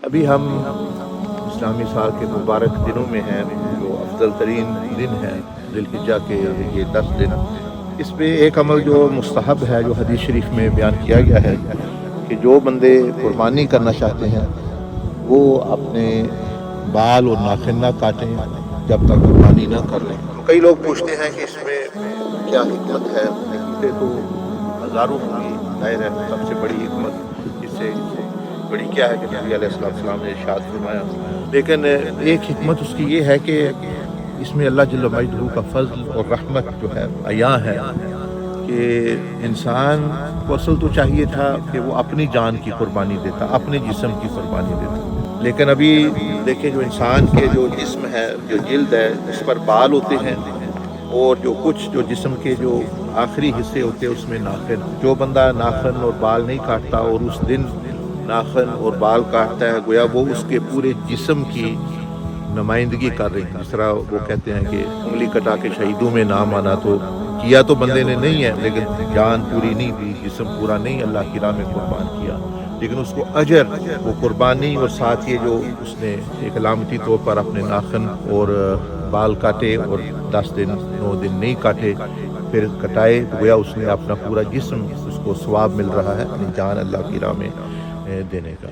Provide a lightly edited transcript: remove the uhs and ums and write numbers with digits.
ابھی ہم اسلامی سال کے مبارک دنوں میں ہیں، جو افضل ترین دن ہے ذی الحجہ کے یہ 10 دن. اس میں ایک عمل جو مستحب ہے، جو حدیث شریف میں بیان کیا گیا ہے کہ جو بندے قربانی کرنا چاہتے ہیں وہ اپنے بال اور ناخن نہ کاٹیں جب تک قربانی نہ کر لیں. کئی لوگ پوچھتے ہیں کہ اس میں کیا حکمت ہے. حکمتیں تو ہزاروں ہوئی، ظاہر ہے سب سے بڑی حکمت اس سے بڑی کیا ہے کہ نبی علیہ السلام نے ارشاد فرمایا. لیکن ایک حکمت اس کی یہ ہے کہ اس میں اللہ جل مجدہ کا فضل اور رحمت جو ہے عیاں ہے کہ انسان کو اصل تو چاہیے تھا کہ وہ اپنی جان کی قربانی دیتا، اپنے جسم کی قربانی دیتا. لیکن ابھی دیکھیں جو انسان کے جو جسم ہے، جو جلد ہے، اس پر بال ہوتے ہیں اور جو کچھ جو جسم کے جو آخری حصے ہوتے ہیں اس میں ناخن. جو بندہ ناخن اور بال نہیں کاٹتا اور اس دن ناخن اور بال کاٹتا ہے، گویا وہ اس کے پورے جسم کی نمائندگی کر رہے ہیں. جس طرح وہ کہتے ہیں کہ انگلی کٹا کے شہیدوں میں نام آنا، تو کیا تو بندے نے نہیں ہے لیکن جان پوری نہیں دی، جسم پورا نہیں اللہ کی راہ میں قربان کیا، لیکن اس کو اجر وہ قربانی اور ساتھ یہ جو اس نے ایک علامتی طور پر اپنے ناخن اور بال کاٹے اور 10 دن 9 دن نہیں کاٹے پھر کٹائے، تو گویا اس نے اپنا پورا جسم، اس کو ثواب مل رہا ہے اپنی جان اللہ کی راہ میں دینے کا.